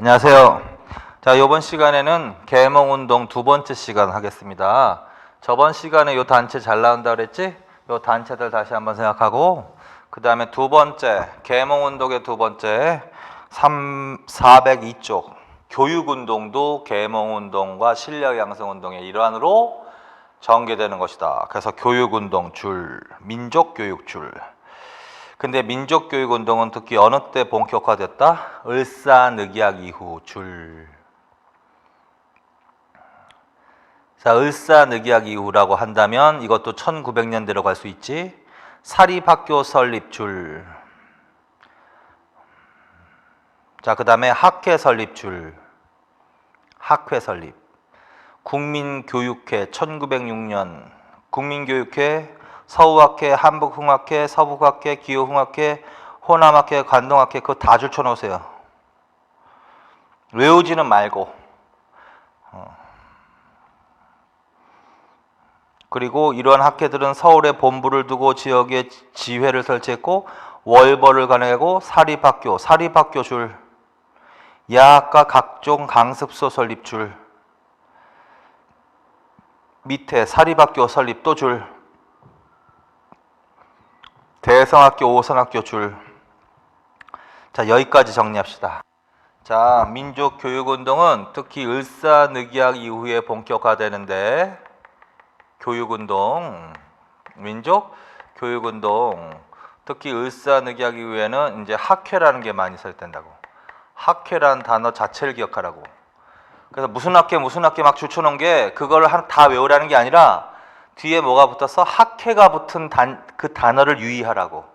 안녕하세요. 자, 이번 시간에는 계몽운동 두 번째 시간 하겠습니다. 저번 시간에 요 단체 잘 나온다 그랬지? 요 단체들 다시 한번 생각하고, 그 다음에 두 번째, 계몽운동의 두 번째, 402쪽, 교육운동도 계몽운동과 실력양성운동의 일환으로 전개되는 것이다. 그래서 교육운동 줄, 민족교육 줄. 근데 민족교육운동은 특히 어느 때 본격화됐다? 을사늑약 이후 줄. 자, 을사늑약 이후라고 한다면 이것도 1900년대로 갈 수 있지. 사립학교 설립 줄. 자, 그 다음에 학회 설립 줄. 학회 설립. 국민교육회 1906년. 국민교육회, 서우학회, 한북흥학회, 서북학회, 기호흥학회, 호남학회, 관동학회 그거 다 줄쳐놓으세요. 외우지는 말고. 그리고 이러한 학회들은 서울에 본부를 두고 지역에 지회를 설치했고 월벌을 가능하고 사립학교 줄, 야학과 각종 강습소 설립 줄, 밑에 사립학교 설립 또 줄, 대성학교, 오선학교 줄. 자, 여기까지 정리합시다. 자, 민족교육운동은 특히 을사늑약 이후에 본격화되는데, 교육운동, 민족교육운동, 특히 을사늑약 이후에는 이제 학회라는 게 많이 설된다고. 학회라는 단어 자체를 기억하라고. 그래서 무슨 학회 막 줄쳐놓은 게 그걸 다 외우라는 게 아니라 뒤에 뭐가 붙어서 학회가 붙은 그 단어를 유의하라고.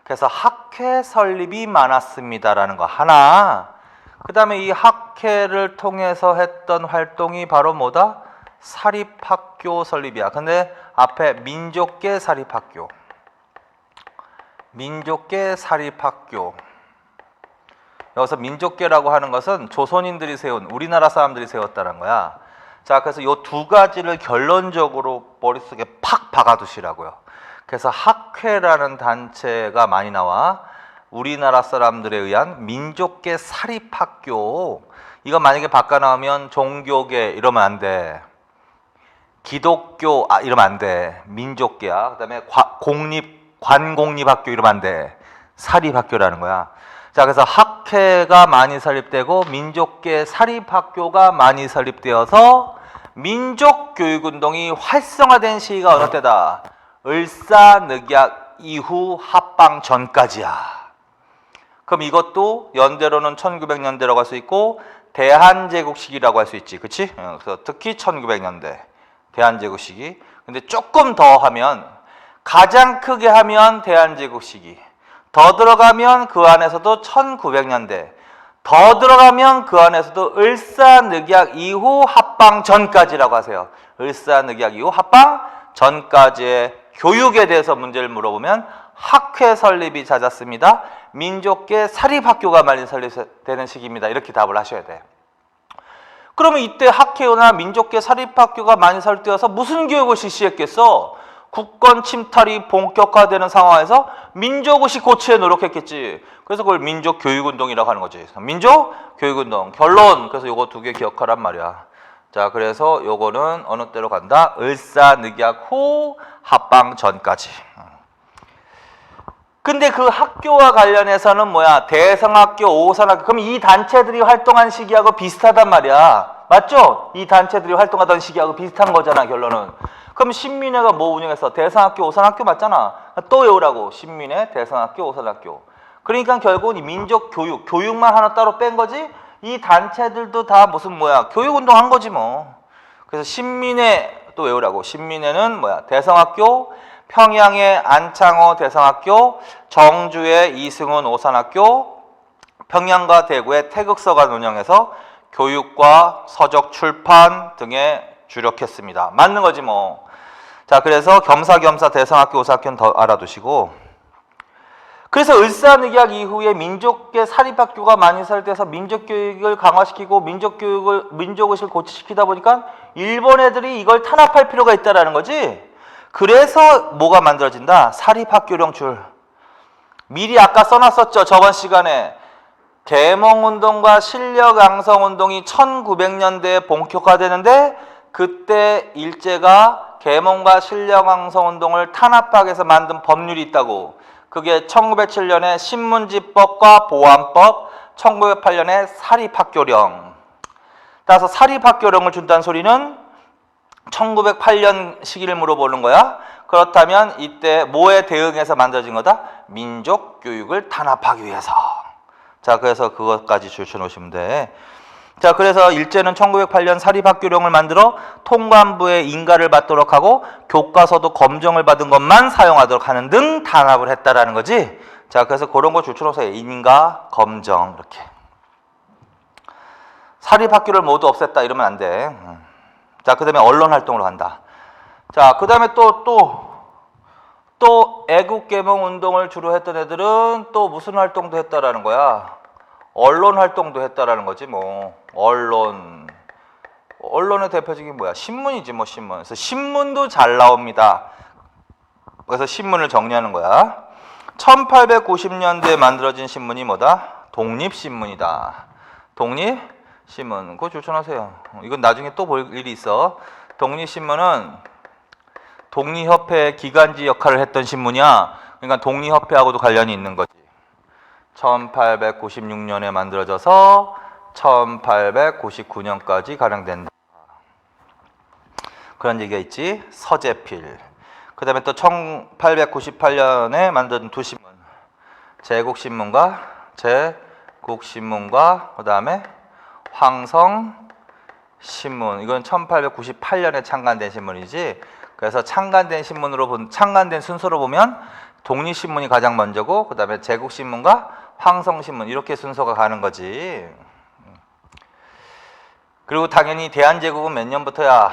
그래서 학회 설립이 많았습니다라는 거 하나. 그 다음에 이 학회를 통해서 했던 활동이 바로 뭐다? 사립학교 설립이야. 근데 앞에 민족계 사립학교. 민족계 사립학교. 여기서 민족계라고 하는 것은 조선인들이 세운, 우리나라 사람들이 세웠다는 거야. 자, 그래서 이 두 가지를 결론적으로 머릿속에 팍 박아두시라고요. 그래서 학회라는 단체가 많이 나와. 우리나라 사람들에 의한 민족계 사립학교. 이거 만약에 바꿔 나오면 종교계 이러면 안 돼. 기독교 이러면 안 돼. 민족계야. 그다음에 관공립학교 이러면 안 돼. 사립학교라는 거야. 자, 그래서 학회가 많이 설립되고 민족계 사립학교가 많이 설립되어서 민족교육운동이 활성화된 시기가 어느 때다? 을사늑약 이후 합방 전까지야. 그럼 이것도 연대로는 1900년대라고 할 수 있고 대한제국 시기라고 할 수 있지. 그치? 그래서 특히 1900년대 대한제국 시기. 근데 조금 더 하면, 가장 크게 하면 대한제국 시기, 더 들어가면 그 안에서도 1900년대, 더 들어가면 그 안에서도 을사늑약 이후 합방 전까지라고 하세요. 을사늑약 이후 합방 전까지의 교육에 대해서 문제를 물어보면 학회 설립이 잦았습니다. 민족계 사립학교가 많이 설립되는 시기입니다. 이렇게 답을 하셔야 돼. 그러면 이때 학회나 민족계 사립학교가 많이 설립되어서 무슨 교육을 실시했겠어? 국권 침탈이 본격화되는 상황에서 민족의식 고취에 노력했겠지. 그래서 그걸 민족교육운동이라고 하는 거지. 민족교육운동. 결론. 그래서 요거 두 개 기억하란 말이야. 자, 그래서 요거는 어느 때로 간다? 을사늑약 후 합방 전까지. 근데 그 학교와 관련해서는 뭐야? 대성학교, 오선학교. 그럼 이 단체들이 활동한 시기하고 비슷하단 말이야. 맞죠? 이 단체들이 활동하던 시기하고 비슷한 거잖아, 결론은. 그럼 신민회가 뭐 운영했어? 대성학교, 오선학교 맞잖아. 또 외우라고. 신민회, 대성학교, 오선학교. 그러니까 결국은 이 민족교육, 교육만 하나 따로 뺀 거지? 이 단체들도 다 무슨 뭐야? 교육운동 한 거지 뭐. 그래서 신민회 또 외우라고. 신민회는 뭐야? 대성학교, 평양의 안창호 대성학교, 정주의 이승훈 오선학교, 평양과 대구의 태극서관 운영해서 교육과 서적 출판 등에 주력했습니다. 맞는 거지 뭐. 자, 그래서 겸사겸사 대성학교, 오선학교는 더 알아두시고. 그래서 을사늑약 이후에 민족계 사립학교가 많이 설립돼서 민족교육을 강화시키고 민족의식을 고취시키다 보니까 일본 애들이 이걸 탄압할 필요가 있다라는 거지. 그래서 뭐가 만들어진다? 사립학교령 줄. 미리 아까 써놨었죠. 저번 시간에 계몽운동과 실력양성운동이 1900년대에 본격화되는데 그때 일제가 계몽과 실력양성운동을 탄압하기 위해서 만든 법률이 있다고. 그게 1907년에 신문지법과 보안법, 1908년에 사립학교령. 따라서 사립학교령을 준다는 소리는 1908년 시기를 물어보는 거야. 그렇다면 이때 뭐에 대응해서 만들어진 거다? 민족 교육을 탄압하기 위해서. 자, 그래서 그것까지 줄쳐놓으시면 돼. 자, 그래서 일제는 1908년 사립학교령을 만들어 통관부의 인가를 받도록 하고 교과서도 검정을 받은 것만 사용하도록 하는 등 탄압을 했다라는 거지. 자, 그래서 그런 거 줄쳐놓으세요. 인가, 검정 이렇게. 사립학교를 모두 없앴다 이러면 안 돼. 자, 그 다음에 언론 활동으로 간다. 자, 그 다음에 또 애국개몽 운동을 주로 했던 애들은 또 무슨 활동도 했다라는 거야? 언론 활동도 했다라는 거지 뭐. 언론의 대표적인 뭐야? 신문이지 뭐 신문. 그래서 신문도 잘 나옵니다. 그래서 신문을 정리하는 거야. 1890년대에 만들어진 신문이 뭐다? 독립신문이다. 독립신문. 그거 조천하세요. 이건 나중에 또 볼 일이 있어. 독립신문은 독립협회 기간지 역할을 했던 신문이야. 그러니까 독립협회하고도 관련이 있는 거지. 1896년에 만들어져서 1899년까지 가량된다. 그런 얘기가 있지. 서재필. 그 다음에 또 1898년에 만든 두 신문. 제국신문과 그 다음에 황성신문. 이건 1898년에 창간된 신문이지. 그래서 창간된 순서로 보면 독립신문이 가장 먼저고 그 다음에 제국신문과 황성신문 이렇게 순서가 가는 거지. 그리고 당연히 대한제국은 몇 년부터야?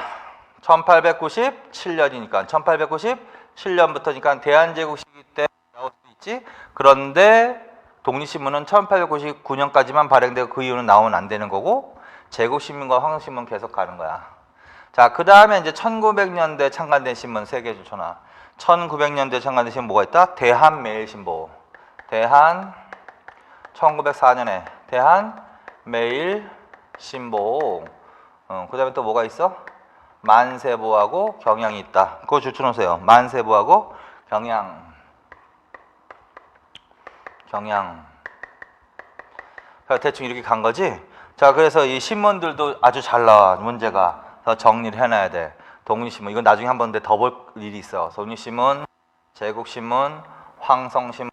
1897년이니까 1897년부터니까 대한제국 시기 때 나올 수 있지. 그런데 독립신문은 1899년까지만 발행되고 그 이후는 나오면 안 되는 거고 제국신문과 황성신문 계속 가는 거야. 자, 그 다음에 이제 1900년대 창간된 신문 3개 주천하. 1900년대 창간된 신문 뭐가 있다? 대한매일신보. 1904년에 대한매일신보. 그 다음에 또 뭐가 있어? 만세보하고 경향이 있다. 그거 줄쳐놓으세요. 만세보하고 경향. 대충 이렇게 간 거지. 자, 그래서 이 신문들도 아주 잘 나와. 문제가 더 정리를 해놔야 돼. 독립신문 이건 나중에 한 번 더 볼 일이 있어. 독립신문, 제국신문, 황성신문,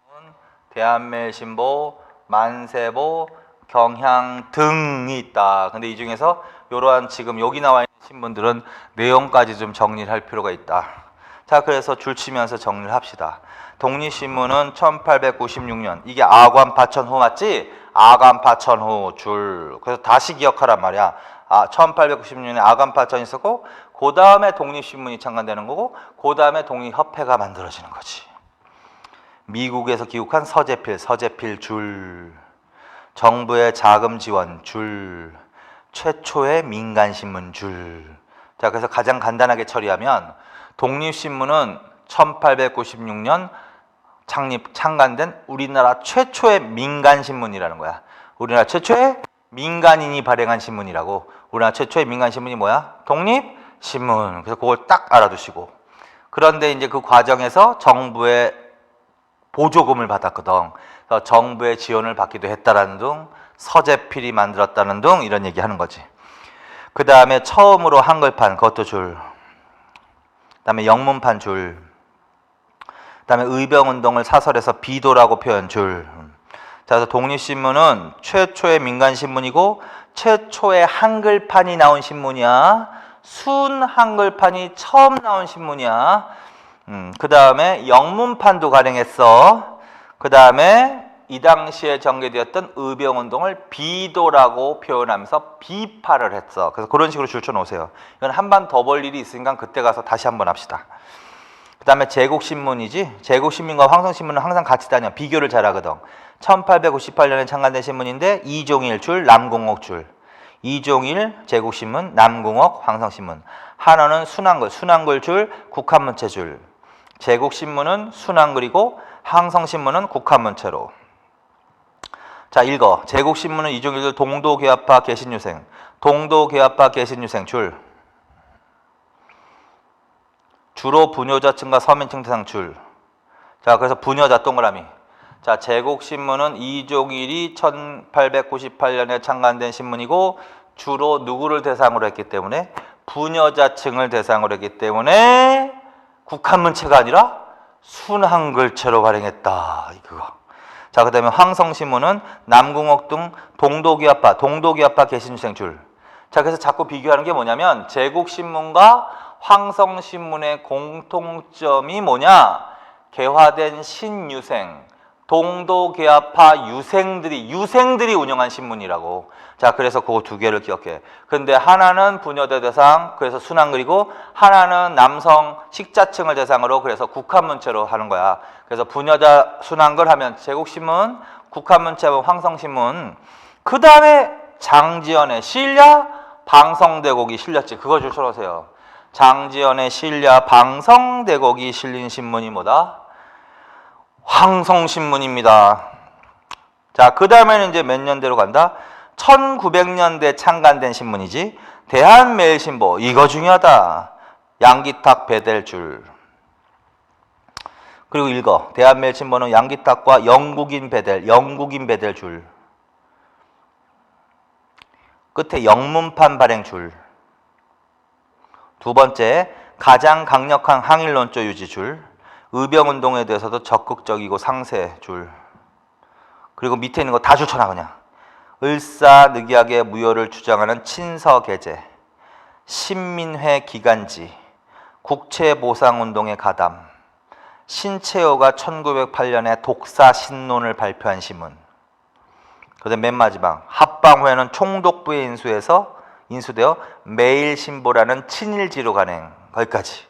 대한매일신보, 만세보, 경향 등이 있다. 근데 이 중에서 이러한 지금 여기 나와 있는 신문들은 내용까지 좀 정리를 할 필요가 있다. 자, 그래서 줄치면서 정리를 합시다. 독립신문은 1896년 이게 아관파천후 맞지? 아관파천후 줄. 그래서 다시 기억하란 말이야. 1896년에 아관파천이 있었고 그 다음에 독립신문이 창간되는 거고 그 다음에 독립협회가 만들어지는 거지. 미국에서 귀국한 서재필 줄. 정부의 자금 지원 줄. 최초의 민간신문 줄. 자, 그래서 가장 간단하게 처리하면 독립신문은 1896년 창간된 우리나라 최초의 민간신문이라는 거야. 우리나라 최초의 민간인이 발행한 신문이라고. 우리나라 최초의 민간신문이 뭐야? 독립신문. 그래서 그걸 딱 알아두시고. 그런데 이제 그 과정에서 정부의 보조금을 받았거든. 그래서 정부의 지원을 받기도 했다라는 등 서재필이 만들었다는 등 이런 얘기 하는 거지. 그 다음에 처음으로 한글판 그것도 줄. 그 다음에 영문판 줄. 그 다음에 의병운동을 사설에서 비도라고 표현 줄. 자, 그래서 독립신문은 최초의 민간신문이고 최초의 한글판이 나온 신문이야. 순 한글판이 처음 나온 신문이야. 그 다음에 영문판도 발행했어. 그 다음에 이 당시에 전개되었던 의병운동을 비도라고 표현하면서 비파를 했어. 그래서 그런 식으로 줄쳐놓으세요. 이건 한 번 더 볼 일이 있으니까 그때 가서 다시 한번 합시다. 그 다음에 제국신문이지. 제국신문과 황성신문은 항상 같이 다녀. 비교를 잘하거든. 1858년에 창간된 신문인데 이종일 줄, 남궁옥 줄. 이종일 제국신문, 남궁옥 황성신문. 한어는 순한글 줄, 국한문체 줄. 제국신문은 순한글이고 황성신문은 국한문체로. 자, 읽어. 제국신문은 이종일들 동도개화파 개신유생. 동도개화파 개신유생 주로 부녀자층과 서민층 대상 줄. 자, 그래서 부녀자 동그라미. 자, 제국신문은 이종일이 1898년에 창간된 신문이고 주로 누구를 대상으로 했기 때문에 부녀자층을 대상으로 했기 때문에 국한문체가 아니라 순한글체로 발행했다. 이거. 자, 그 다음에 황성신문은 남궁옥 등 동도기아파 개신유생 줄. 자, 그래서 자꾸 비교하는 게 뭐냐면 제국신문과 황성신문의 공통점이 뭐냐? 개화된 신유생, 동도개화파 유생들이 운영한 신문이라고. 자, 그래서 그거 두 개를 기억해. 근데 하나는 부녀대 대상, 그래서 순한글이고 하나는 남성 식자층을 대상으로 그래서 국한문체로 하는 거야. 그래서 부녀자 순한글 하면 제국신문, 국한문체하면 황성신문. 그 다음에 장지연의 신야, 방성대곡이 실렸지. 그거 좀 쳐놓으세요. 장지연의 신야, 방성대곡이 실린 신문이 뭐다? 황성신문입니다. 자, 그 다음에는 이제 몇 년대로 간다? 1900년대 창간된 신문이지. 대한매일신보. 이거 중요하다. 양기탁 베델줄. 그리고 읽어. 대한매일신보는 양기탁과 영국인 베델줄. 끝에 영문판 발행줄. 두 번째, 가장 강력한 항일론조 유지줄. 의병운동에 대해서도 적극적이고 상세줄. 그리고 밑에 있는 거 다 줄쳐놔 그냥. 을사늑약의 무효를 주장하는 친서계제, 신민회 기간지, 국채보상운동의 가담, 신채호가 1908년에 독사신론을 발표한 신문. 그 다음 맨 마지막, 합방 후에는 총독부에 인수되어 매일신보라는 친일지로 간행. 거기까지.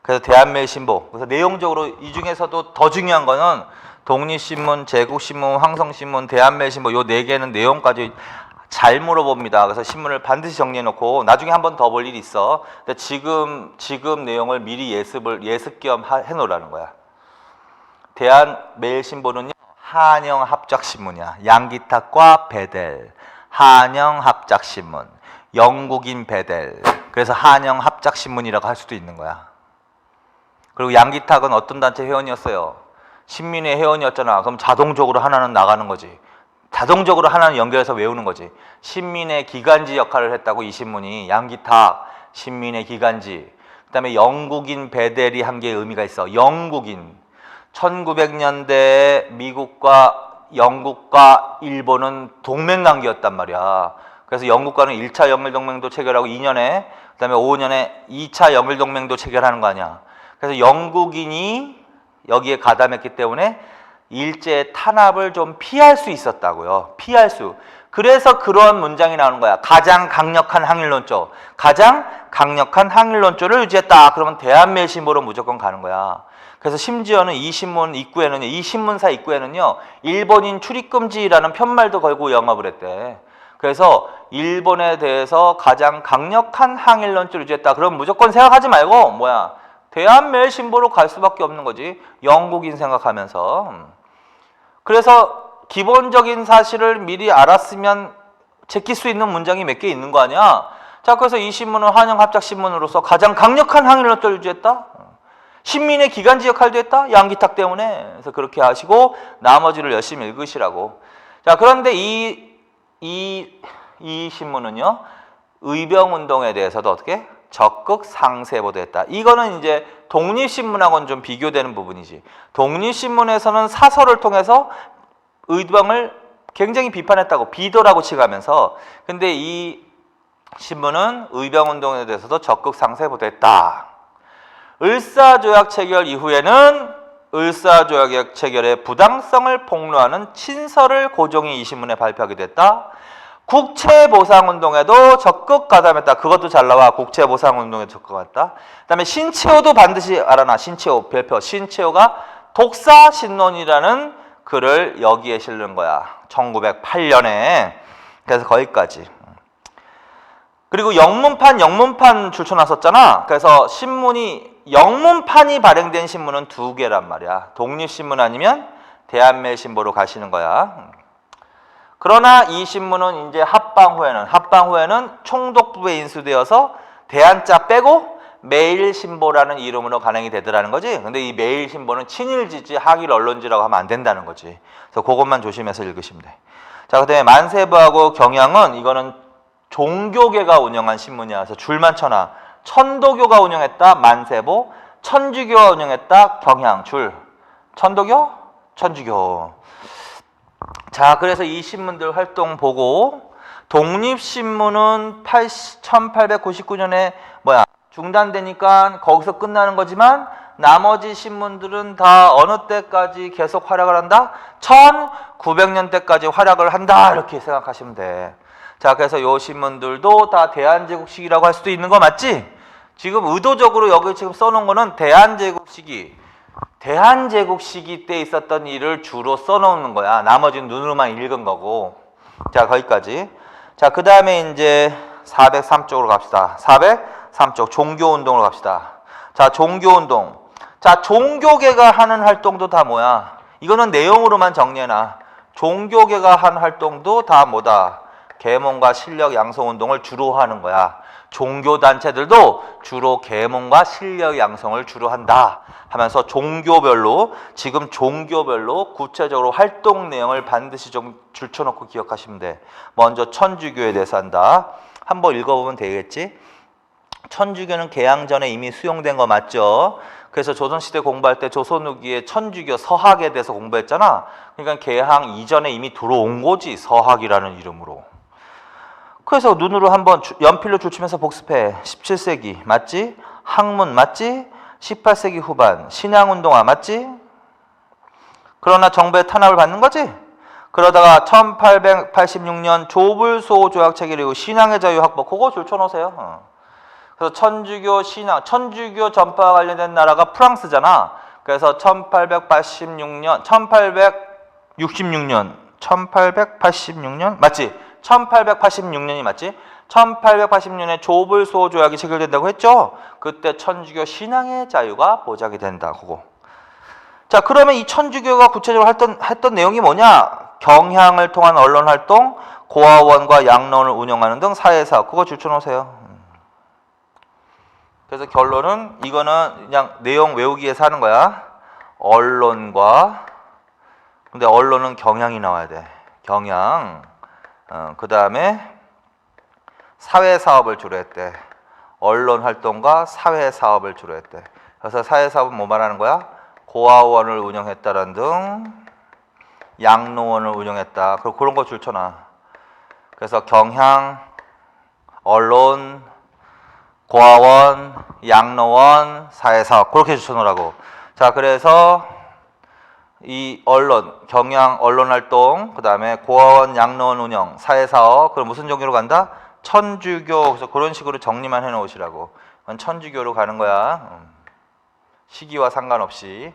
그래서 대한매일신보. 그래서 내용적으로 이 중에서도 더 중요한 거는 독립신문, 제국신문, 황성신문, 대한매일신보 요 네 개는 내용까지 잘 물어봅니다. 그래서 신문을 반드시 정리해 놓고 나중에 한 번 더 볼 일이 있어. 근데 지금 내용을 미리 예습 겸 해 놓으라는 거야. 대한매일신보는요, 한영합작신문이야. 양기탁과 베델. 한영합작신문. 영국인 베델. 그래서 한영합작신문이라고 할 수도 있는 거야. 그리고 양기탁은 어떤 단체 회원이었어요? 신민회 회원이었잖아. 그럼 자동적으로 하나는 나가는 거지. 자동적으로 하나는 연결해서 외우는 거지. 신민회 기간지 역할을 했다고 이 신문이. 양기탁, 신민회 기간지. 그 다음에 영국인 베델이 한 개의 의미가 있어. 영국인. 1900년대에 미국과 영국과 일본은 동맹관계였단 말이야. 그래서 영국과는 1차 영일동맹도 체결하고 2년에, 그 다음에 5년에 2차 영일동맹도 체결하는 거 아니야. 그래서 영국인이 여기에 가담했기 때문에 일제의 탄압을 좀 피할 수 있었다고요. 피할 수. 그래서 그러한 문장이 나오는 거야. 가장 강력한 항일론조. 가장 강력한 항일론조를 유지했다. 그러면 대한매일신보로 무조건 가는 거야. 그래서 심지어는 이 신문사 입구에는요, 일본인 출입금지라는 편말도 걸고 영업을 했대. 그래서 일본에 대해서 가장 강력한 항일론조를 유지했다. 그럼 무조건 생각하지 말고 대한매일신보로 갈 수밖에 없는 거지. 영국인 생각하면서. 그래서 기본적인 사실을 미리 알았으면 제낄 수 있는 문장이 몇 개 있는 거 아니야. 자, 그래서 이 신문은 한영합작신문으로서 가장 강력한 항일론조를 유지했다. 신민의 기간지 역할도 했다. 양기탁 때문에. 그래서 그렇게 하시고 나머지를 열심히 읽으시라고. 자, 그런데 이 신문은요, 의병운동에 대해서도 어떻게? 적극 상세 보도했다. 이거는 이제 독립신문하고는 좀 비교되는 부분이지. 독립신문에서는 사설을 통해서 의병을 굉장히 비판했다고, 비도라고 칭하면서, 근데 이 신문은 의병운동에 대해서도 적극 상세 보도했다. 을사조약 체결 이후에는 을사조약 체결의 부당성을 폭로하는 친서를 고종이 이 신문에 발표하게 됐다. 국채보상운동에도 적극 가담했다. 그것도 잘 나와. 국채보상운동에 적극했다. 그 다음에 신채호도 반드시 알아놔. 신채호 별표. 신채호가 독사신론이라는 글을 여기에 실는 거야. 1908년에. 그래서 거기까지. 그리고 영문판 줄쳐놨었잖아. 그래서 영문판이 발행된 신문은 두 개란 말이야. 독립신문 아니면 대한매일신보로 가시는 거야. 그러나 이 신문은 이제 합방 후에는 총독부에 인수되어서 대한자 빼고 매일신보라는 이름으로 간행이 되더라는 거지. 근데 이 매일신보는 친일지지 학일 언론지라고 하면 안 된다는 거지. 그래서 그것만 조심해서 읽으시면 돼. 자, 그다음에 만세부하고 경향은 이거는 종교계가 운영한 신문이야. 그래서 줄만 쳐놔. 천도교가 운영했다 만세보, 천주교가 운영했다 경향 줄. 천도교, 천주교. 자, 그래서 이 신문들 활동 보고 독립신문은 1899년에 중단되니까 거기서 끝나는 거지만 나머지 신문들은 다 어느 때까지 계속 활약을 한다? 1900년대까지 활약을 한다 이렇게 생각하시면 돼. 자, 그래서 이 신문들도 다 대한제국 시기라고 할 수도 있는 거 맞지? 지금 의도적으로 여기 지금 써놓은 거는 대한제국 시기 때 있었던 일을 주로 써놓는 거야. 나머지는 눈으로만 읽은 거고. 자, 거기까지. 자, 그 다음에 이제 403쪽으로 갑시다. 403쪽 종교운동으로 갑시다. 자, 종교운동. 자, 종교계가 하는 활동도 다 뭐야? 이거는 내용으로만 정리해놔. 종교계가 한 활동도 다 뭐다? 계몽과 실력 양성운동을 주로 하는 거야. 종교단체들도 주로 계몽과 실력 양성을 주로 한다 하면서 종교별로 지금 종교별로 구체적으로 활동 내용을 반드시 좀 줄쳐놓고 기억하시면 돼. 먼저 천주교에 대해서 한다. 한번 읽어보면 되겠지? 천주교는 개항 전에 이미 수용된 거 맞죠? 그래서 조선시대 공부할 때 조선 후기에 천주교 서학에 대해서 공부했잖아. 그러니까 개항 이전에 이미 들어온 거지, 서학이라는 이름으로. 그래서 눈으로 한번 연필로 줄치면서 복습해. 17세기 맞지? 학문 맞지? 18세기 후반 신양운동화 맞지? 그러나 정부의 탄압을 받는 거지? 그러다가 1886년 조불소 조약 체결이고 신앙의 자유 확보, 그거 줄쳐놓으세요. 그래서 천주교 신앙, 천주교 전파와 관련된 나라가 프랑스잖아. 그래서 1886년 맞지? 1886년이 맞지? 1880년에 조불소 조약이 체결된다고 했죠? 그때 천주교 신앙의 자유가 보장이 된다. 그거. 자, 그러면 이 천주교가 구체적으로 했던 내용이 뭐냐? 경향을 통한 언론 활동, 고아원과 양로원을 운영하는 등 사회사업. 그거 줄쳐놓으세요. 그래서 결론은 이거는 그냥 내용 외우기 위해서 하는 거야. 언론과, 근데 언론은 경향이 나와야 돼. 경향. 그 다음에 사회사업을 주로 했대. 언론 활동과 사회사업을 주로 했대. 그래서 사회사업은 뭐 말하는 거야? 고아원을 운영했다라는 등 양로원을 운영했다. 그런 거 줄쳐놔. 그래서 경향, 언론, 고아원, 양로원, 사회사업 그렇게 줄쳐놓으라고. 자, 그래서 이 언론, 경향, 언론활동, 그 다음에 고아원, 양로원 운영, 사회사업, 그럼 무슨 종교로 간다? 천주교. 그래서 그런 식으로 정리만 해놓으시라고. 천주교로 가는 거야. 시기와 상관없이.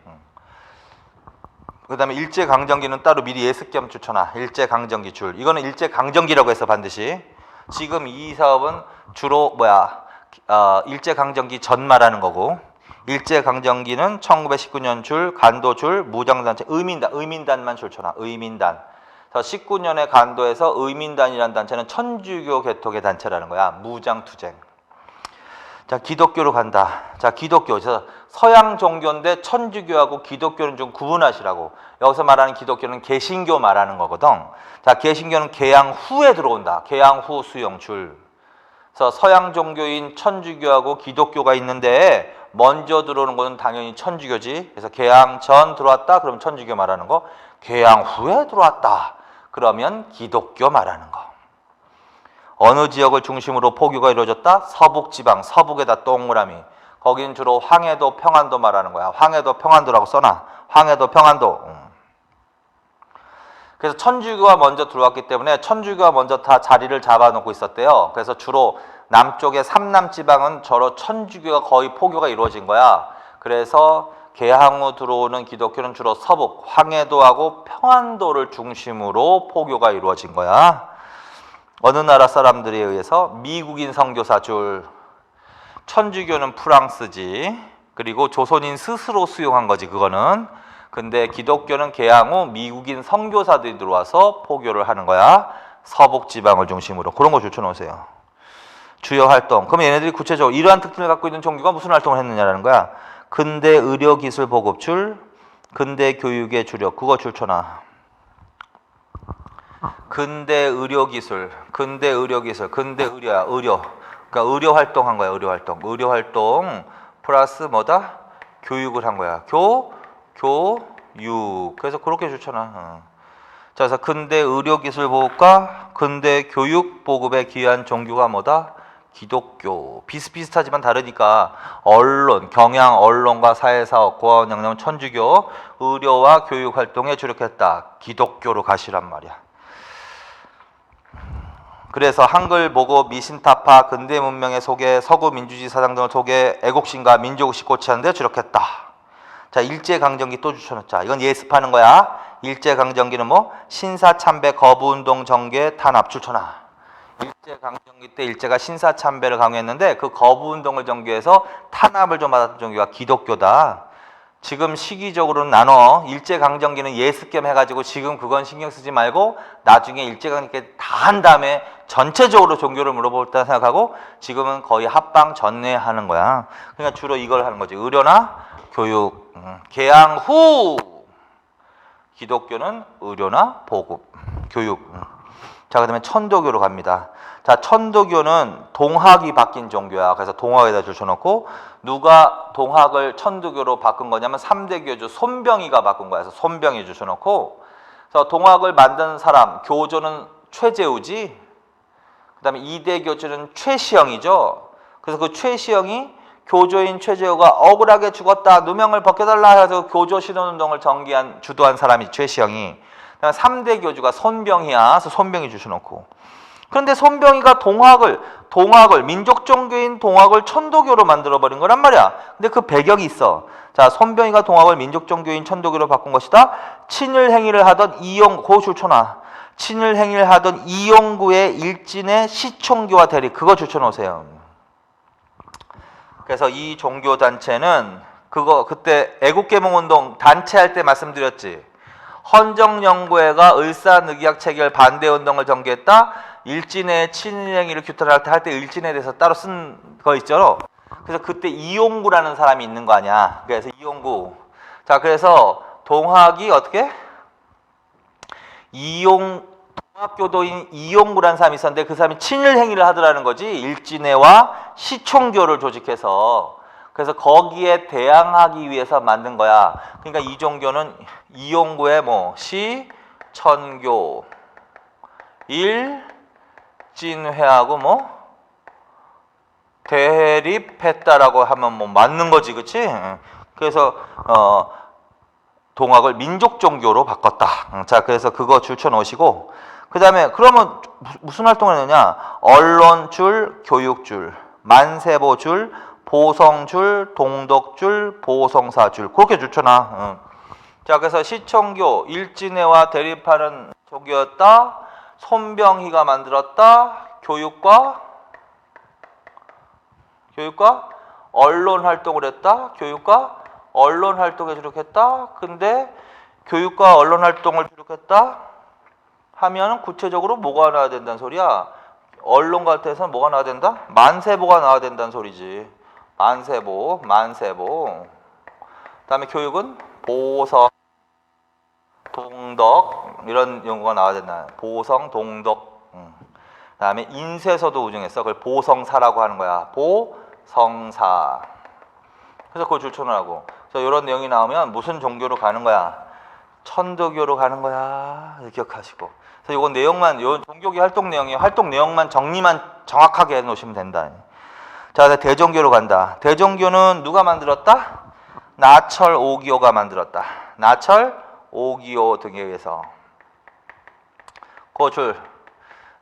그 다음에 일제강점기는 따로 미리 예습 겸 추천하. 일제강점기 줄. 이거는 일제강점기라고 해서 반드시. 지금 이 사업은 주로 일제강점기 전 말하는 거고. 일제강점기는 1919년 줄, 간도 줄, 무장단체, 의민단만 줄쳐놔. 의민단. 그래서 19년에 간도에서 의민단이라는 단체는 천주교 개통의 단체라는 거야. 무장투쟁. 자, 기독교로 간다. 자, 기독교. 그래서 서양 종교인데 천주교하고 기독교는 좀 구분하시라고. 여기서 말하는 기독교는 개신교 말하는 거거든. 자, 개신교는 개항 후에 들어온다. 개항 후 수용 줄. 그래서 서양 종교인 천주교하고 기독교가 있는데 먼저 들어오는 것은 당연히 천주교지. 그래서 개항 전 들어왔다. 그럼 천주교 말하는 거. 개항 후에 들어왔다. 그러면 기독교 말하는 거. 어느 지역을 중심으로 포교가 이루어졌다? 서북지방, 서북에다 동그라미. 거긴 주로 황해도, 평안도 말하는 거야. 황해도, 평안도라고 써놔. 황해도, 평안도. 그래서 천주교가 먼저 들어왔기 때문에 천주교가 먼저 다 자리를 잡아놓고 있었대요. 그래서 주로 남쪽의 삼남지방은 저로 천주교가 거의 포교가 이루어진 거야. 그래서 개항 후 들어오는 기독교는 주로 서북, 황해도하고 평안도를 중심으로 포교가 이루어진 거야. 어느 나라 사람들에 의해서 미국인 선교사 줄. 천주교는 프랑스지. 그리고 조선인 스스로 수용한 거지. 그거는 근데 기독교는 개항 후 미국인 선교사들이 들어와서 포교를 하는 거야. 서북 지방을 중심으로. 그런 거 줄쳐놓으세요. 주요 활동. 그럼 얘네들이 구체적으로 이러한 특징을 갖고 있는 종교가 무슨 활동을 했느냐라는 거야. 근대 의료기술 보급줄, 근대 교육의 주력. 그거 줄쳐놔. 근대 의료기술, 근대 의료기술, 근대 의료야, 의료. 그러니까 의료 활동한 거야, 의료 활동. 의료 활동 플러스 뭐다? 교육을 한 거야. 교육. 그래서 그렇게 줄쳐놔. 자, 그래서 근대 의료기술 보급과 근대 교육 보급에 기여한 종교가 뭐다? 기독교. 비슷비슷하지만 다르니까 언론, 경향, 언론과 사회사업, 고아원, 양념, 천주교, 의료와 교육 활동에 주력했다. 기독교로 가시란 말이야. 그래서 한글 보고 미신타파, 근대 문명의 소개, 서구 민주주의 사상 등을 소개, 애국심과 민족의식 고취하는 데 주력했다. 자, 일제강점기 또 주쳐놓자. 이건 예습하는 거야. 일제강점기는 뭐? 신사참배, 거부운동, 정계, 탄압 줄쳐놔. 일제강점기 때 일제가 신사참배를 강요했는데 그 거부운동을 전개해서 탄압을 좀 받았던 종교가 기독교다. 지금 시기적으로는 나눠. 일제강점기는 예습 겸 해가지고 지금 그건 신경 쓰지 말고 나중에 일제강점기 다 한 다음에 전체적으로 종교를 물어볼 때 생각하고 지금은 거의 합방 전내하는 거야. 그러니까 주로 이걸 하는 거지. 의료나 교육. 개항 후 기독교는 의료나 보급, 교육. 자, 그 다음에 천도교로 갑니다. 자, 천도교는 동학이 바뀐 종교야. 그래서 동학에다 줄쳐놓고 누가 동학을 천도교로 바꾼 거냐면 3대 교주 손병희가 바꾼 거야. 그래서 손병희 줄쳐놓고 그래서 동학을 만든 사람 교조는 최재우지. 그 다음에 2대 교주는 최시영이죠. 그래서 그 최시영이 교조인 최재우가 억울하게 죽었다. 누명을 벗겨달라 해서 교조 신원운동을 주도한 사람이 최시영이. 그다음에 3대 교주가 손병희야. 그래서 손병희 주셔놓고. 그런데 손병희가 동학을 민족 종교인 동학을 천도교로 만들어버린 거란 말이야. 근데 그 배경이 있어. 자, 손병희가 동학을 민족 종교인 천도교로 바꾼 것이다. 친일 행위를 하던 이용구 줄쳐놔. 친일 행위를 하던 이용구의 일진의 시총교와 대립. 그거 줄쳐놓으세요. 그래서 이 종교 단체는 그때 애국개몽운동 단체할 때 말씀드렸지. 헌정연구회가 을사늑약 체결 반대운동을 전개했다. 일진의 친일행위를 규탄할 때 일진에 대해서 따로 쓴 거 있죠. 그래서 그때 이용구라는 사람이 있는 거 아니야. 그래서 이용구. 자, 그래서 동학이 어떻게? 동학교도인 이용구라는 사람이 있었는데 그 사람이 친일행위를 하더라는 거지. 일진회와 시총교를 조직해서. 그래서 거기에 대항하기 위해서 만든 거야. 그러니까 이 종교는 이용구의 시천교, 일진회하고 대립했다라고 하면 맞는 거지, 그치? 그래서 동학을 민족 종교로 바꿨다. 자, 그래서 그거 줄쳐놓으시고 그 다음에 그러면 무슨 활동을 했느냐? 언론줄, 교육줄, 만세보줄, 보성줄, 동덕줄, 보성사줄 그렇게 줄쳐놔. 자, 그래서 시청교, 일진회와 대립하는 종교였다. 손병희가 만들었다. 교육과 언론 활동을 했다. 교육과 언론 활동에 주력했다. 근데 교육과 언론 활동을 주력했다 하면 구체적으로 뭐가 나와야 된다는 소리야? 언론 같아서 뭐가 나와야 된다? 만세보가 나와야 된다는 소리지. 만세보. 그다음에 교육은 보성, 동덕 이런 용어가 나와야 된다. 보성, 동덕. 그다음에 인쇄서도 운영했어. 그걸 보성사라고 하는 거야. 보성사. 그래서 그걸 줄쳐놓으라고. 그래서 이런 내용이 나오면 무슨 종교로 가는 거야? 천도교로 가는 거야. 기억하시고. 그래서 이건 내용만, 요 종교계 활동 내용만 정리만 정확하게 해놓으시면 된다. 자, 대종교로 간다. 대종교는 누가 만들었다? 나철 오기오가 만들었다. 나철 오기오 등에 의해서. 고줄.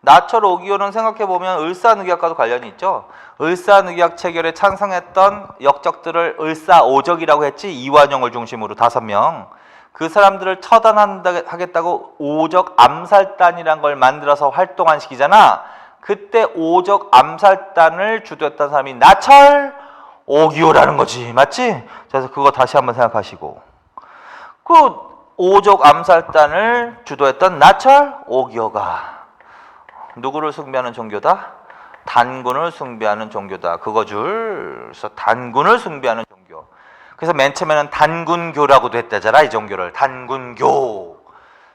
나철 오기오는 생각해보면 을사늑약과도 관련이 있죠. 을사늑약 체결에 찬성했던 역적들을 을사오적이라고 했지. 이완용을 중심으로 5명. 그 사람들을 처단하겠다고 오적 암살단이란 걸 만들어서 활동한 시기잖아. 그때 오적 암살단을 주도했던 사람이 나철 오기오라는 거지. 맞지? 그래서 그거 다시 한번 생각하시고. 그 오족 암살단을 주도했던 나철 오기어가 누구를 숭배하는 종교다? 단군을 숭배하는 종교다. 그래서 단군을 숭배하는 종교. 그래서 맨 처음에는 단군교라고도 했다잖아. 이 종교를 단군교.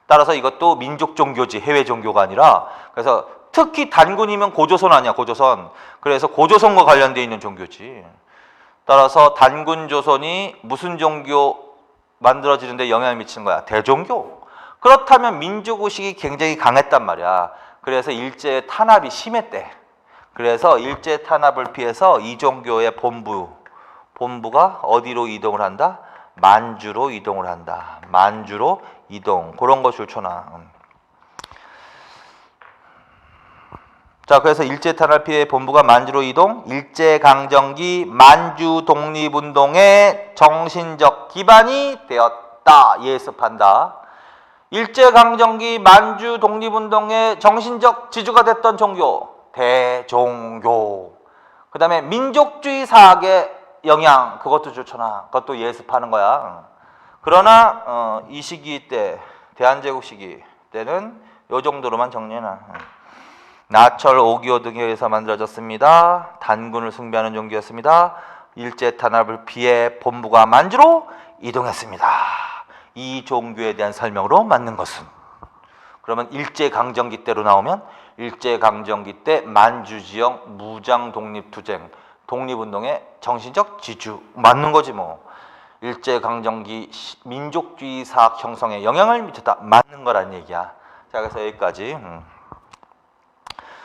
따라서 이것도 민족 종교지 해외 종교가 아니라. 그래서 특히 단군이면 고조선 아니야, 고조선. 그래서 고조선과 관련되어 있는 종교지. 따라서 단군조선이 무슨 종교 만들어지는데 영향을 미치는 거야? 대종교. 그렇다면 민족의식이 굉장히 강했단 말이야. 그래서 일제의 탄압이 심했대. 그래서 일제 탄압을 피해서 이 종교의 본부가 어디로 이동을 한다? 만주로 이동을 한다. 만주로 이동. 그런 거 줄쳐놔. 자, 그래서 일제 탄압 피해 본부가 만주로 이동. 일제강점기 만주 독립운동의 정신적 기반이 되었다. 예습한다. 일제강점기 만주 독립운동의 정신적 지주가 됐던 종교. 대종교. 그 다음에 민족주의 사학의 영향. 그것도 좋잖아. 그것도 예습하는 거야. 그러나 이 시기 때, 대한제국 시기 때는 요 정도로만 정리해놔. 나철 오기어 등에 의해서 만들어졌습니다. 단군을 숭배하는 종교였습니다. 일제 탄압을 피해 본부가 만주로 이동했습니다. 이 종교에 대한 설명으로 맞는 것은, 그러면 일제강점기 때로 나오면 일제강점기 때 만주 지역 무장 독립투쟁 독립운동의 정신적 지주 맞는 거지 뭐. 일제강점기 민족주의 사학 형성에 영향을 미쳤다 맞는 거란 얘기야. 자, 그래서 여기까지.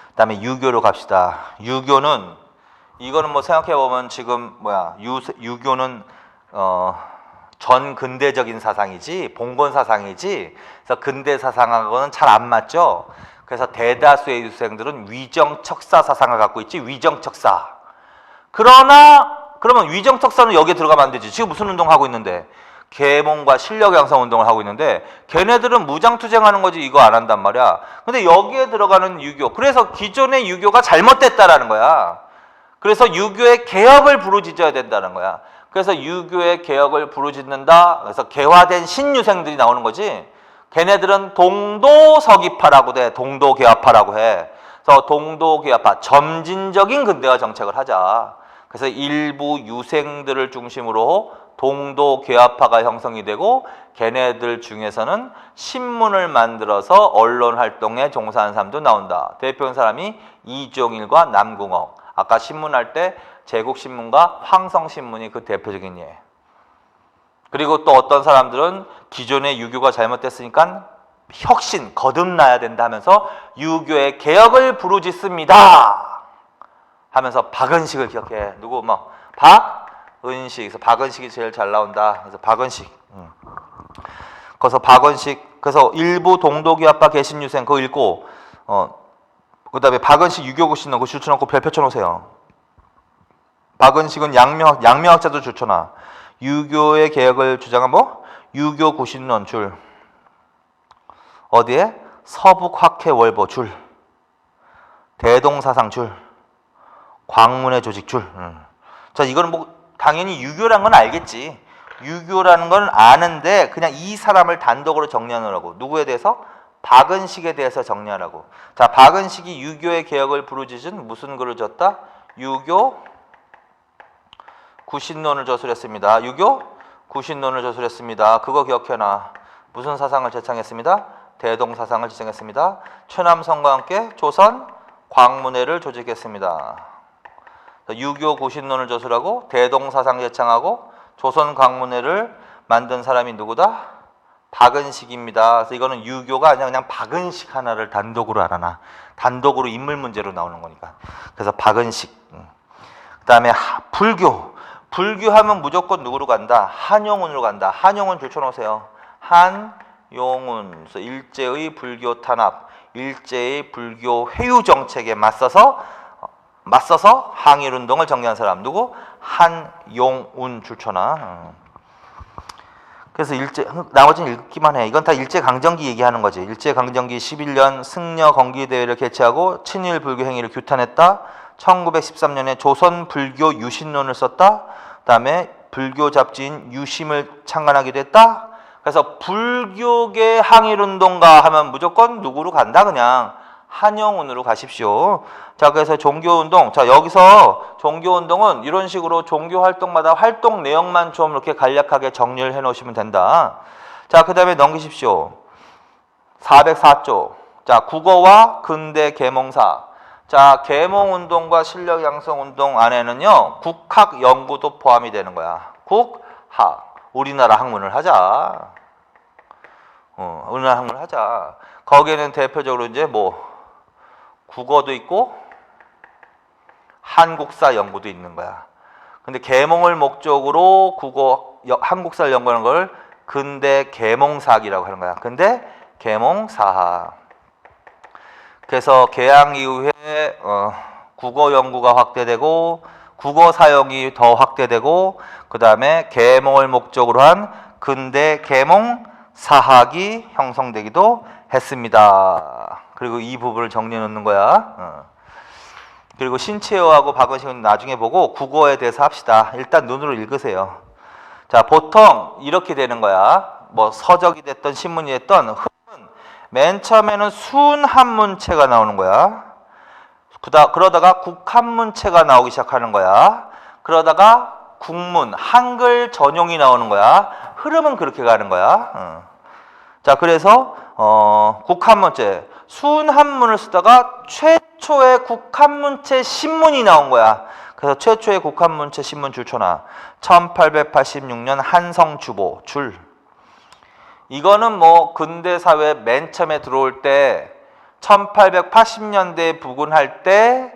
그다음에 유교로 갑시다. 유교는 이거는 뭐 생각해 보면 지금 유교는 전 근대적인 사상이지 봉건 사상이지. 그래서 근대 사상하고는 잘 안 맞죠. 그래서 대다수의 유생들은 위정척사 사상을 갖고 있지. 위정척사. 그러면 위정척사는 여기에 들어가면 안 되지. 지금 무슨 운동하고 있는데? 계몽과 실력 양성 운동을 하고 있는데 걔네들은 무장투쟁하는 거지 이거 안 한단 말이야. 근데 여기에 들어가는 유교, 그래서 기존의 유교가 잘못됐다라는 거야. 그래서 유교의 개혁을 부르짖어야 된다는 거야. 그래서 유교의 개혁을 부르짖는다. 그래서 개화된 신유생들이 나오는 거지. 걔네들은 동도서기파라고 돼. 동도개화파라고 해. 그래서 동도개화파, 점진적인 근대화 정책을 하자. 그래서 일부 유생들을 중심으로 동도개화파가 형성이 되고 걔네들 중에서는 신문을 만들어서 언론 활동에 종사하는 사람도 나온다. 대표인 사람이 이종일과 남궁옥. 아까 신문할 때 제국신문과 황성신문이 그 대표적인 예. 그리고 또 어떤 사람들은 기존의 유교가 잘못됐으니까 혁신, 거듭나야 된다 하면서 유교의 개혁을 부르짖습니다 하면서 박은식을 기억해. 누구 박은식. 그래서 박은식이 제일 잘 나온다. 그래서 박은식. 그래서 박은식. 그래서 일부 동도개화파 개신유생 그거 읽고 그다음에 박은식 유교고 신론 그거 줄쳐놓고 별표 쳐놓으세요. 박은식은 양명학자도 줄쳐놔. 유교의 개혁을 주장한 유교 구신론 줄. 어디에? 서북학회월보 줄. 대동사상 줄. 광문의 조직 줄. 자, 이거는 당연히 유교란 건 알겠지. 유교라는 건 아는데 그냥 이 사람을 단독으로 정리하느라고. 누구에 대해서? 박은식에 대해서 정리하라고. 자, 박은식이 유교의 개혁을 부르짖은 무슨 글을 줬다? 유교 구신론을 저술했습니다. 유교 구신론을 저술했습니다. 그거 기억해놔. 무슨 사상을 제창했습니다? 대동사상을 지정했습니다. 최남성과 함께 조선 광문회를 조직했습니다. 유교 구신론을 저술하고 대동사상 제창하고 조선 광문회를 만든 사람이 누구다? 박은식입니다. 그래서 이거는 유교가 아니라 그냥 박은식 하나를 단독으로 알아놔. 단독으로 인물 문제로 나오는 거니까. 그래서 박은식. 그 다음에 불교. 불교하면 무조건 누구로 간다? 한용운으로 간다. 한용운 줄쳐놓으세요. 한용운. 그래서 일제의 불교 탄압, 일제의 불교 회유 정책에 맞서서 항일운동을 정리한 사람. 누구? 한용운 줄쳐놔. 그래서 나머지는 읽기만 해. 이건 다 일제강점기 얘기하는 거지. 일제강점기 11년 승려 건기대회를 개최하고 친일 불교 행위를 규탄했다. 1913년에 조선 불교 유신론을 썼다. 그 다음에 불교 잡지인 유심을 창간하기도 했다. 그래서 불교계 항일운동가 하면 무조건 누구로 간다? 그냥 한영운으로 가십시오. 자, 그래서 종교운동. 자, 여기서 종교운동은 이런 식으로 종교활동마다 활동 내용만 좀 이렇게 간략하게 정리를 해 놓으시면 된다. 자, 그 다음에 넘기십시오. 404조. 자, 국어와 근대 계몽사. 자, 계몽운동과 실력양성운동 안에는요, 국학 연구도 포함이 되는 거야. 국학. 우리나라 학문을 하자. 우리나라 학문을 하자. 거기에는 대표적으로 이제 뭐 국어도 있고 한국사 연구도 있는 거야. 근데 계몽을 목적으로 국어, 한국사를 연구하는 걸 근대 계몽사학이라고 하는 거야. 근대 계몽사학. 그래서 개항 이후에 국어 연구가 확대되고 국어 사용이 더 확대되고 그 다음에 계몽을 목적으로 한 근대 계몽 사학이 형성되기도 했습니다. 그리고 이 부분을 정리해 놓는 거야. 그리고 신채호하고 박은식은 나중에 보고 국어에 대해서 합시다. 일단 눈으로 읽으세요. 자, 보통 이렇게 되는 거야. 뭐 서적이 됐던 신문이 됐던 흐름은 맨 처음에는 순한문체가 나오는 거야. 그러다가 국한문체가 나오기 시작하는 거야. 그러다가 국문, 한글 전용이 나오는 거야. 흐름은 그렇게 가는 거야. 자, 그래서 국한문체, 순한문을 쓰다가 최초의 국한문체 신문이 나온 거야. 그래서 최초의 국한문체 신문 줄초나 1886년 한성주보 줄. 이거는 뭐 근대사회 맨 처음에 들어올 때 1880년대에 부근할 때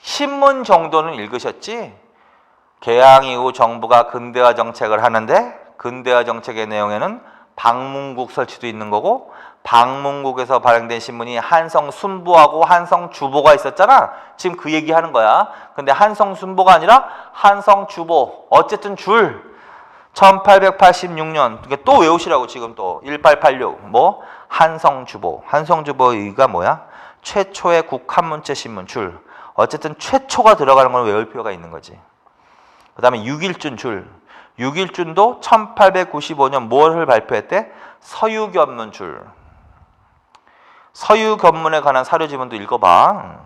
신문 정도는 읽으셨지? 개항 이후 정부가 근대화 정책을 하는데 근대화 정책의 내용에는 방문국 설치도 있는 거고 방문국에서 발행된 신문이 한성순보하고 한성주보가 있었잖아. 지금 그 얘기하는 거야. 근데 한성순보가 아니라 한성주보. 어쨌든 줄. 1886년. 또 외우시라고 지금 또 1886. 뭐 한성주보. 한성주보가 뭐야? 최초의 국한문체 신문 줄. 어쨌든 최초가 들어가는 걸 외울 필요가 있는 거지. 그 다음에 6일준 줄. 6일준도 1895년 뭐를 발표했대? 서유견문 줄. 서유견문에 관한 사료지문도 읽어봐.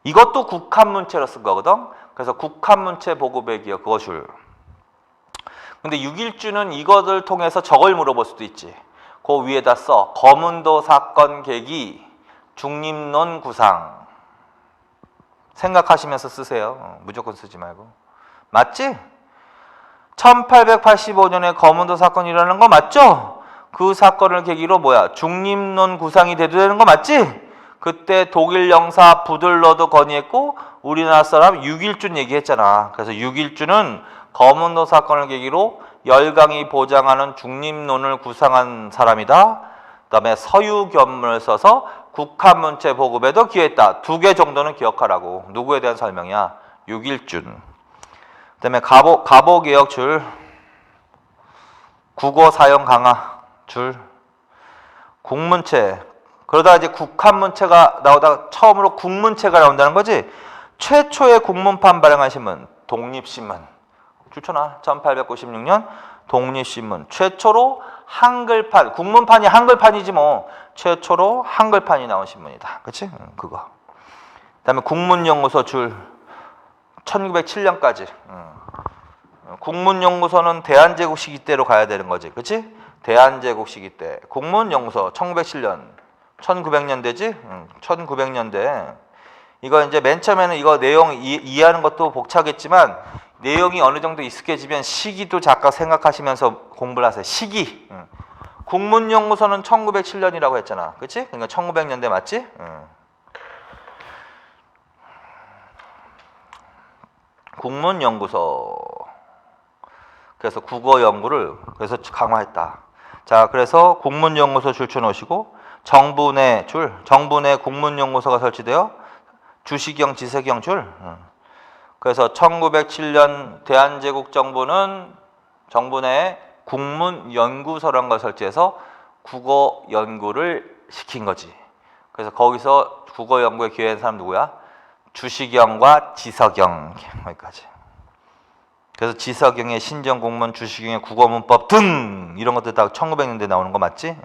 이것도 국한문체로 쓴 거거든. 그래서 국한문체 보고백이요. 그거 줄. 근데 6일주는 이것을 통해서 저걸 물어볼 수도 있지. 그 위에다 써. 거문도 사건 계기 중립론 구상. 생각하시면서 쓰세요. 무조건 쓰지 말고. 맞지? 1885년에 거문도 사건이 일어나는 거 맞죠? 그 사건을 계기로 뭐야? 중립론 구상이 되는 거 맞지? 그때 독일 영사 부들러도 건의했고 우리나라 사람 6일준 얘기했잖아. 그래서 6일준은 거문도 사건을 계기로 열강이 보장하는 중립론을 구상한 사람이다. 그 다음에 서유견문을 써서 국한문체 보급에도 기여했다. 2개 정도는 기억하라고. 누구에 대한 설명이야? 6일준. 그 다음에 가보개혁 줄. 국어 사용 강화 줄. 국문체. 그러다 이제 국한문체가 나오다가 처음으로 국문체가 나온다는 거지. 최초의 국문판 발행한 신문 독립신문. 줄쳐놔. 1896년 독립신문. 최초로 한글판. 국문판이 한글판이지 뭐. 최초로 한글판이 나온 신문이다. 그치? 그거. 그 다음에 국문연구소 줄. 1907년까지. 국문연구소는 대한제국 시기 때로 가야 되는 거지. 그치? 대한제국 시기 때. 국문연구소 1907년. 1900년대지? 1900년대. 이거 이제 맨 처음에는 이거 내용 이해하는 것도 복잡하겠지만 내용이 어느 정도 익숙해지면 시기도 잠깐 생각하시면서 공부를 하세요. 시기. 국문연구소는 1907년이라고 했잖아. 그치? 그러니까 1900년대 맞지? 국문연구소. 그래서 국어 연구를 그래서 강화했다. 자, 그래서 국문연구소 줄쳐 놓으시고 정부 내 줄. 정부 내 국문연구소가 설치되어 주시경, 지세경 줄. 그래서 1907년 대한제국 정부는 정부 내 국문연구소라는 걸 설치해서 국어 연구를 시킨 거지. 그래서 거기서 국어 연구에 기여한 사람 누구야? 주시경과 지석영. 여기까지. 그래서 지석영의 신정국문, 주식영의 국어문법 등 이런 것들 다 1900년대 나오는 거 맞지?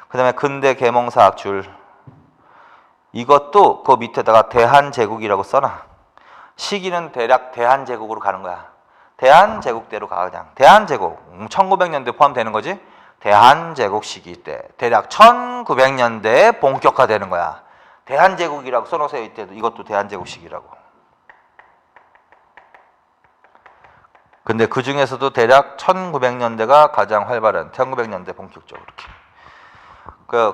그 다음에 근대 계몽사학줄, 이것도 그 밑에다가 대한제국이라고 써놔. 시기는 대략 대한제국으로 가는 거야. 대한제국대로 가. 그냥 대한제국 1900년대 포함되는 거지. 대한제국 시기 때 대략 1900년대에 본격화되는 거야. 대한제국이라고 써놓으세요. 이때도 이것도 대한제국 시기라고. 근데 그 중에서도 대략 1900년대가 가장 활발한 1900년대 본격적으로 이렇게.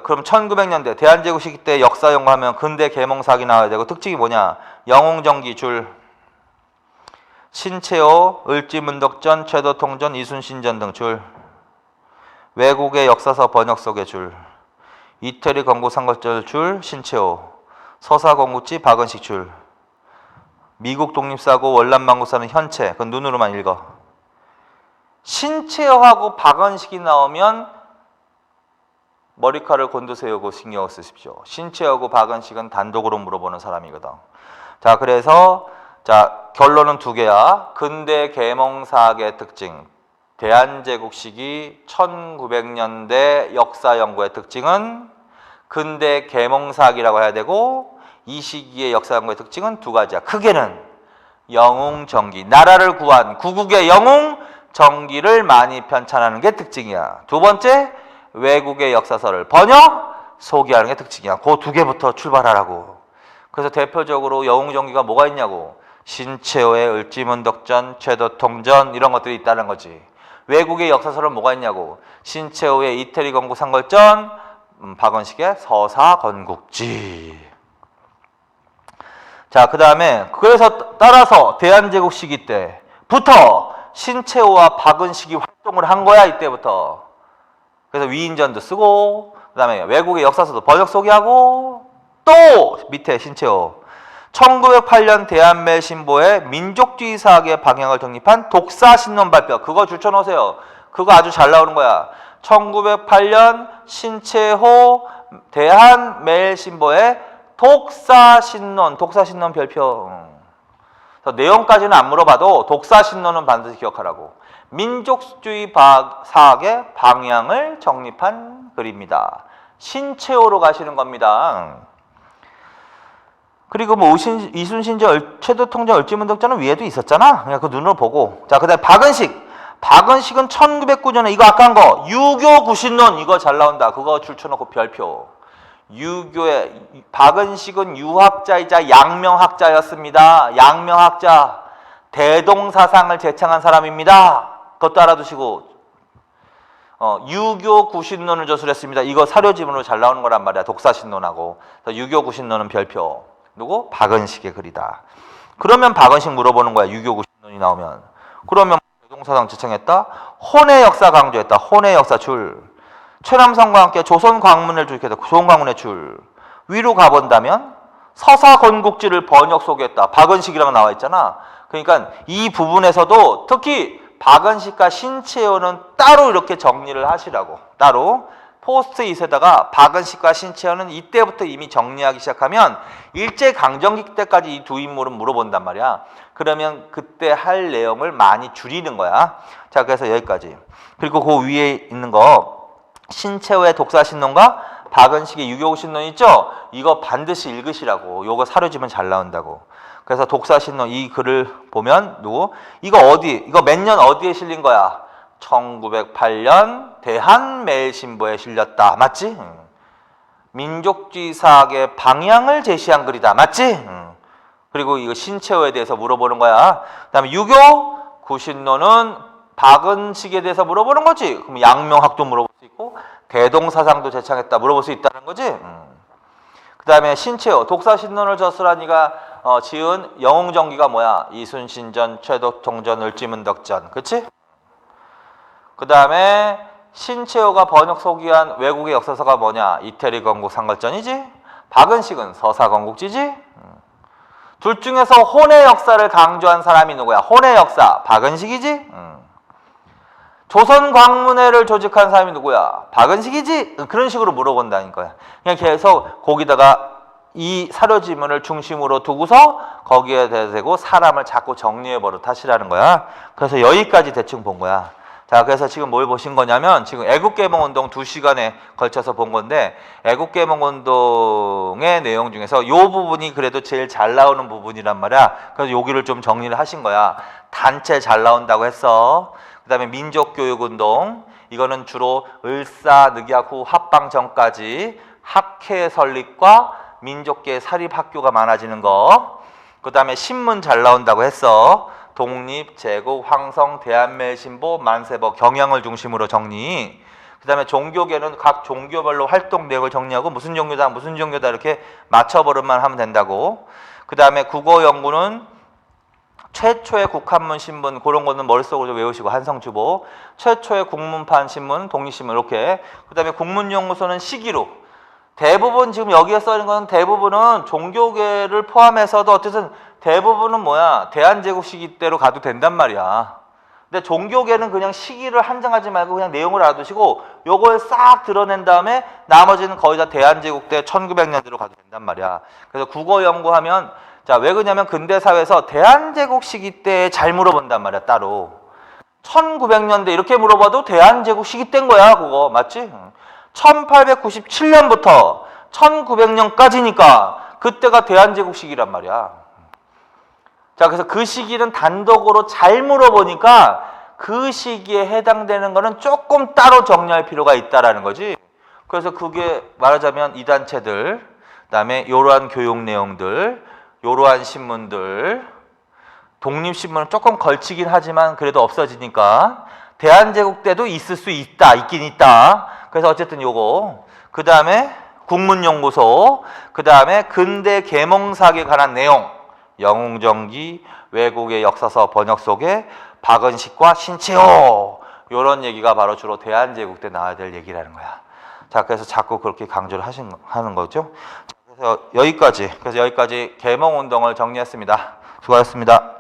그럼 1900년대 대한제국 시기 때 역사 연구하면 근대 계몽사학이 나와야 되고 특징이 뭐냐? 영웅정기 줄, 신채호, 을지문덕전, 최도통전, 이순신전 등 줄, 외국의 역사서 번역 속의 줄, 이태리 건국상걸절 줄, 신채호, 서사건국지 박은식 줄, 미국 독립사고 월남망국사는 현채, 그건 눈으로만 읽어. 신채호하고 박은식이 나오면 머리카락을 곤두세우고 신경 쓰십시오. 신채호하고 박은식은 단독으로 물어보는 사람이거든. 자, 그래서 자 결론은 두 개야. 근대 계몽사학의 특징, 대한제국 시기 1900년대 역사 연구의 특징은 근대 계몽사학이라고 해야 되고, 이 시기의 역사 연구의 특징은 두 가지야. 크게는 영웅정기, 나라를 구한 구국의 영웅 정기를 많이 편찬하는 게 특징이야. 두 번째, 외국의 역사서를 번역, 소개하는 게 특징이야. 그 두 개부터 출발하라고. 그래서 대표적으로 영웅정기가 뭐가 있냐고. 신채호의 을지문덕전, 최도통전 이런 것들이 있다는 거지. 외국의 역사서는 뭐가 있냐고. 신채호의 이태리 건국상걸전, 박원식의 서사건국지. 자, 그 다음에 그래서 따라서 대한제국 시기 때부터 신채호와 박은식이 활동을 한 거야. 이때부터. 그래서 위인전도 쓰고, 그 다음에 외국의 역사서도 번역 소개하고, 또 밑에 신채호 1908년 대한매신보에 민족주의 사학의 방향을 정립한 독사신론 발표. 그거 줄쳐놓으세요. 그거 아주 잘 나오는 거야. 1908년 신채호 대한매일신보의 독사신론 별표. 내용까지는 안 물어봐도 독사신론은 반드시 기억하라고. 민족주의 사학의 방향을 정립한 글입니다. 신채호로 가시는 겁니다. 그리고 뭐 이순신전, 최도통전, 을지문덕전은 위에도 있었잖아. 그냥 그 눈으로 보고. 자, 그다음에 박은식은 1909년에 이거 아까 한 거 유교 구신론, 이거 잘 나온다. 그거 줄쳐놓고 별표. 유교의 박은식은 유학자이자 양명학자였습니다. 양명학자, 대동사상을 제창한 사람입니다. 그것도 알아두시고, 유교 구신론을 저술했습니다. 이거 사료지문으로 잘 나오는 거란 말이야. 독사신론하고. 유교 구신론은 별표. 누구? 박은식의 글이다. 그러면 박은식 물어보는 거야. 유교 구신론이 나오면. 그러면 대동사상 제창했다. 혼의 역사 강조했다. 혼의 역사 줄. 최남성과 함께 조선 광문을 주입했다. 조선 광문의 줄. 위로 가본다면 서사건국지를 번역 소개했다. 박은식이라고 나와 있잖아. 그러니까 이 부분에서도 특히 박은식과 신채호는 따로 이렇게 정리를 하시라고. 따로 포스트잇에다가 박은식과 신채호는 이때부터 이미 정리하기 시작하면 일제강점기 때까지 이 두 인물은 물어본단 말이야. 그러면 그때 할 내용을 많이 줄이는 거야. 자, 그래서 여기까지. 그리고 그 위에 있는 거 신채호의 독사신론과 박은식의 유교신론 있죠? 이거 반드시 읽으시라고. 요거 사료지면 잘 나온다고. 그래서 독사신론 이 글을 보면 이거 몇 년 어디에 실린 거야? 1908년 대한매일신보에 실렸다. 맞지? 민족주의 사학의 방향을 제시한 글이다. 맞지? 그리고 이거 신채호에 대해서 물어보는 거야. 그다음에 유교 구신론은 박은식에 대해서 물어보는 거지. 그럼 양명학도 물어볼 수 있고 대동사상도 제창했다 물어볼 수 있다는 거지. 그 다음에 신채호 독사신론을 저술하니가 지은 영웅정기가 뭐야? 이순신전, 최도통전, 을지문덕전. 그치? 그 다음에 신채호가 번역 소개한 외국의 역사서가 뭐냐? 이태리 건국상걸전이지. 박은식은 서사건국지지. 둘 중에서 혼의 역사를 강조한 사람이 누구야? 혼의 역사 박은식이지. 조선광문회를 조직한 사람이 누구야? 박은식이지? 그런 식으로 물어본다는 거야. 그냥 계속 거기다가 이 사료 지문을 중심으로 두고서 거기에 대고 사람을 자꾸 정리해 버릇 하시라는 거야. 그래서 여기까지 대충 본 거야. 자, 그래서 지금 뭘 보신 거냐면 지금 애국개몽운동 2시간에 걸쳐서 본 건데 애국개몽운동의 내용 중에서 이 부분이 그래도 제일 잘 나오는 부분이란 말이야. 그래서 여기를 좀 정리를 하신 거야. 단체 잘 나온다고 했어. 그 다음에 민족교육운동, 이거는 주로 을사늑약 후 합방 전까지 학회 설립과 민족계 사립학교가 많아지는 거. 그 다음에 신문 잘 나온다고 했어. 독립, 제국, 황성, 대한매신보, 만세보, 경향을 중심으로 정리. 그 다음에 종교계는 각 종교별로 활동 내역을 정리하고 무슨 종교다 무슨 종교다 이렇게 맞춰버릇만 하면 된다고. 그 다음에 국어연구는 최초의 국한문 신문, 그런 거는 머릿속으로 좀 외우시고, 한성주보, 최초의 국문판 신문, 독립신문, 이렇게. 그 다음에 국문연구소는 시기로. 대부분 지금 여기에 써있는 건 대부분은 종교계를 포함해서도 어쨌든 대부분은 뭐야, 대한제국 시기대로 가도 된단 말이야. 근데 종교계는 그냥 시기를 한정하지 말고 그냥 내용을 알아두시고 요걸 싹 드러낸 다음에 나머지는 거의 다 대한제국 때 1900년대로 가도 된단 말이야. 그래서 국어 연구하면, 자, 왜 그러냐면 근대사회에서 대한제국 시기 때 잘 물어본단 말이야, 따로. 1900년대 이렇게 물어봐도 대한제국 시기 때인 거야, 그거. 맞지? 1897년부터 1900년까지니까 그때가 대한제국 시기란 말이야. 자, 그래서 그 시기는 단독으로 잘 물어보니까 그 시기에 해당되는 거는 조금 따로 정리할 필요가 있다라는 거지. 그래서 그게 말하자면 이 단체들, 그다음에 이러한 교육 내용들, 이러한 신문들, 독립신문은 조금 걸치긴 하지만 그래도 없어지니까 대한제국 때도 있을 수 있다, 있긴 있다. 그래서 어쨌든 요거, 그 다음에 국문연구소, 그 다음에 근대 계몽사학에 관한 내용, 영웅정기, 외국의 역사서 번역 속에 박은식과 신채호, 요런 얘기가 바로 주로 대한제국 때 나와야 될 얘기라는 거야. 자, 그래서 자꾸 그렇게 강조를 하는 거죠. 그래서 여기까지 계몽운동을 정리했습니다. 수고하셨습니다.